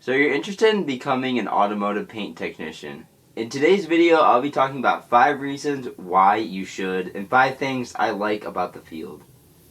So you're interested in becoming an automotive paint technician. In today's video, I'll be talking about 5 reasons why you should and 5 things I like about the field.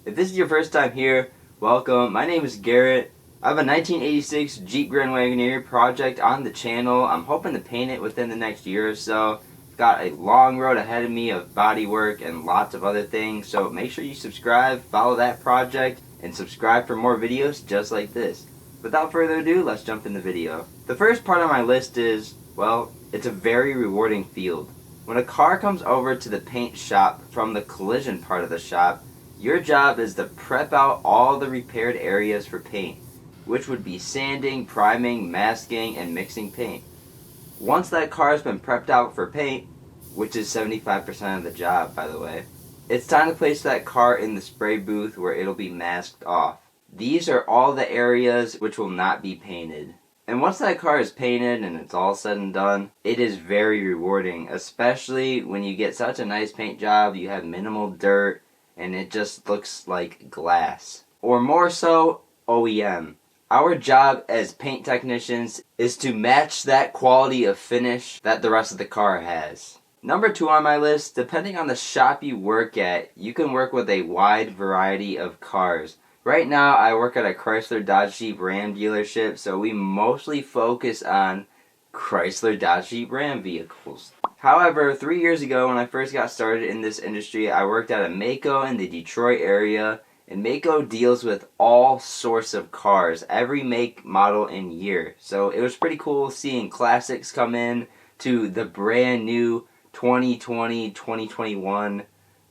If this is your first time here, welcome. My name is Garrett. I have a 1986 Jeep Grand Wagoneer project on the channel. I'm hoping to paint it within the next year or so. I've got a long road ahead of me of body work and lots of other things, so make sure you subscribe, follow that project, and subscribe for more videos just like this. Without further ado, let's jump in the video. The first part on my list is, well, it's a very rewarding field. When a car comes over to the paint shop from the collision part of the shop, your job is to prep out all the repaired areas for paint, which would be sanding, priming, masking, and mixing paint. Once that car has been prepped out for paint, which is 75% of the job, by the way, it's time to place that car in the spray booth where it'll be masked off. These are all the areas which will not be painted. And once that car is painted and it's all said and done, it is very rewarding, especially when you get such a nice paint job, you have minimal dirt, and it just looks like glass. Or more so, OEM. Our job as paint technicians is to match that quality of finish that the rest of the car has. Number 2 on my list, depending on the shop you work at, you can work with a wide variety of cars. Right now, I work at a Chrysler Dodge Jeep Ram dealership, so we mostly focus on Chrysler Dodge Jeep Ram vehicles. However, 3 years ago when I first got started in this industry, I worked at a Maaco in the Detroit area, and Maaco deals with all sorts of cars, every make, model, and year. So it was pretty cool seeing classics come in to the brand new 2020, 2021,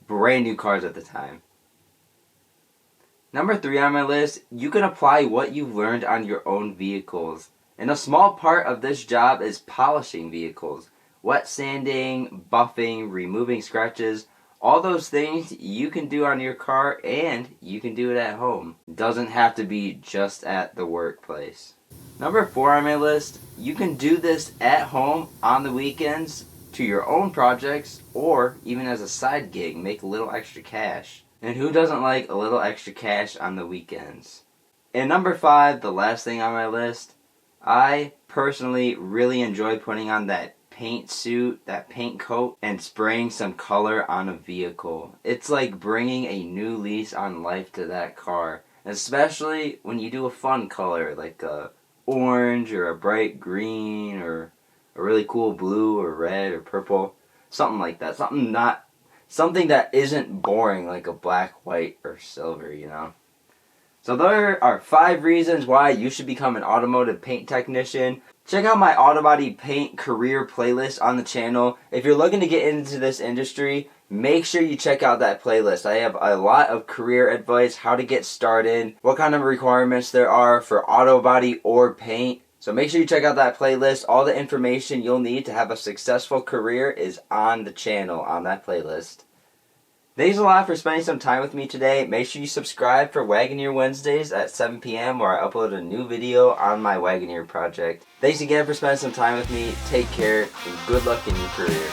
brand new cars at the time. Number 3 on my list, you can apply what you've learned on your own vehicles. And a small part of this job is polishing vehicles. Wet sanding, buffing, removing scratches, all those things you can do on your car and you can do it at home. It doesn't have to be just at the workplace. Number 4 on my list, you can do this at home on the weekends to your own projects or even as a side gig, make a little extra cash. And who doesn't like a little extra cash on the weekends? And number 5, the last thing on my list, I personally really enjoy putting on that paint suit, that paint coat, and spraying some color on a vehicle. It's like bringing a new lease on life to that car. Especially when you do a fun color, like a orange or a bright green or a really cool blue or red or purple. Something like that. Something that isn't boring like a black, white, or silver, you know. So there are 5 reasons why you should become an automotive paint technician. Check out my auto body paint career playlist on the channel. If you're looking to get into this industry, make sure you check out that playlist. I have a lot of career advice, how to get started, what kind of requirements there are for auto body or paint. So make sure you check out that playlist. All the information you'll need to have a successful career is on the channel, on that playlist. Thanks a lot for spending some time with me today. Make sure you subscribe for Wagoneer Wednesdays at 7 p.m. where I upload a new video on my Wagoneer project. Thanks again for spending some time with me. Take care and good luck in your career.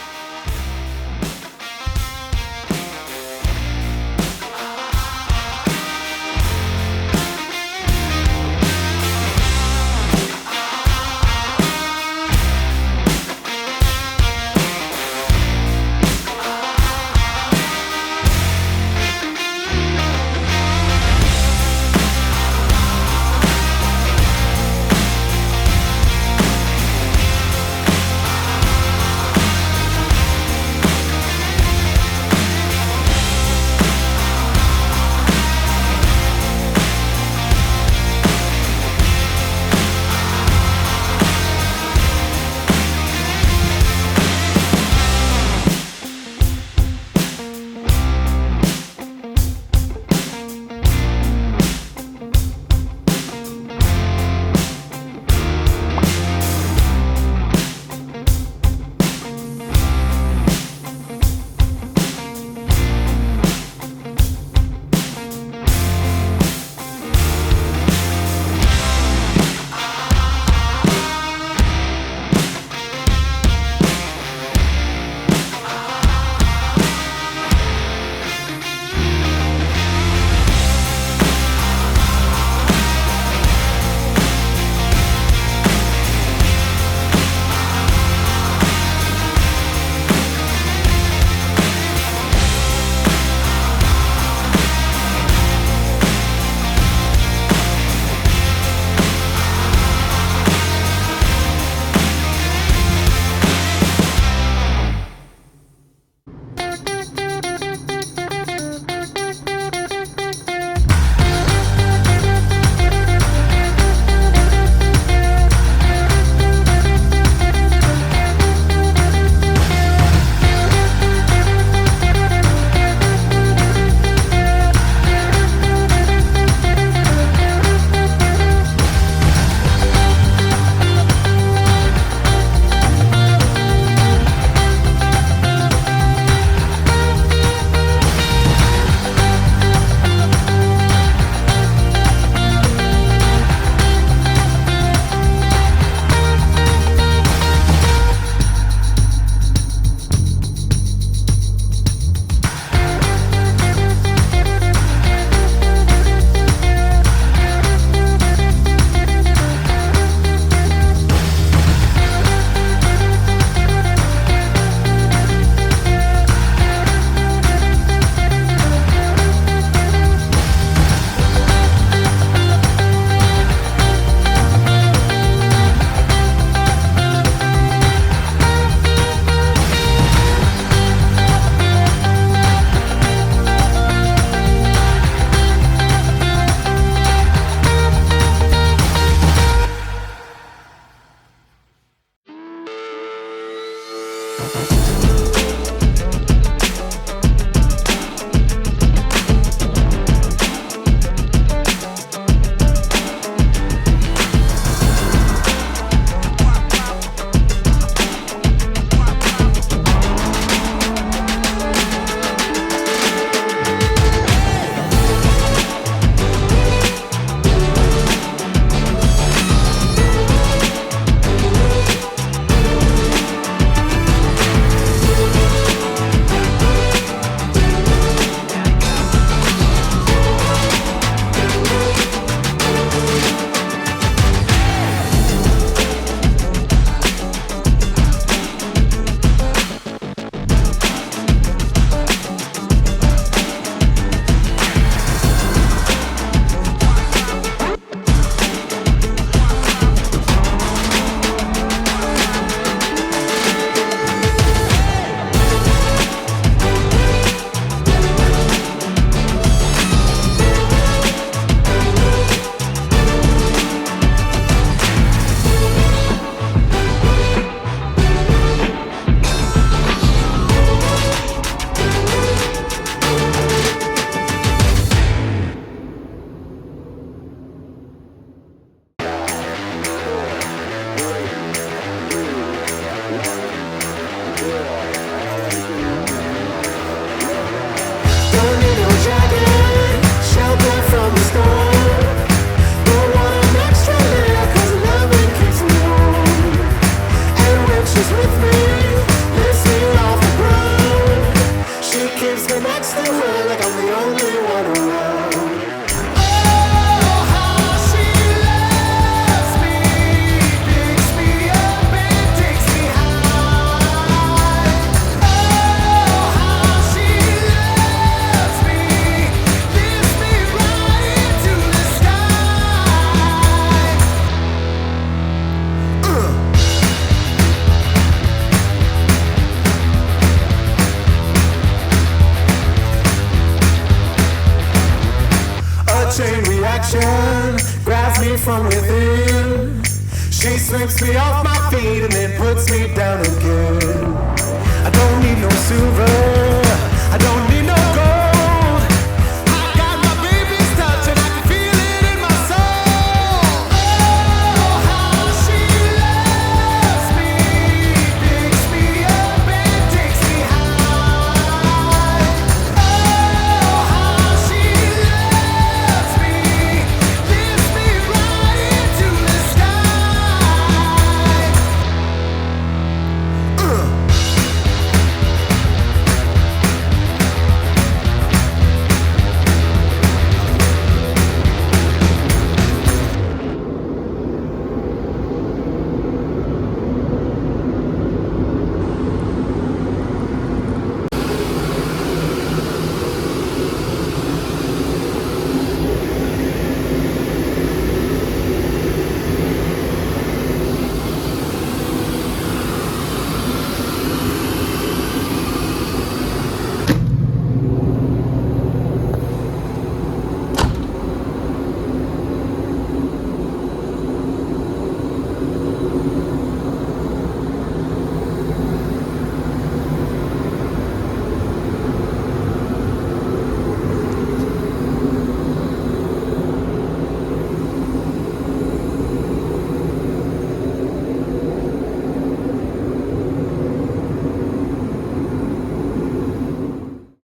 from within. She sweeps me off my feet and then puts me down again. I don't need no silver, I don't need no gold.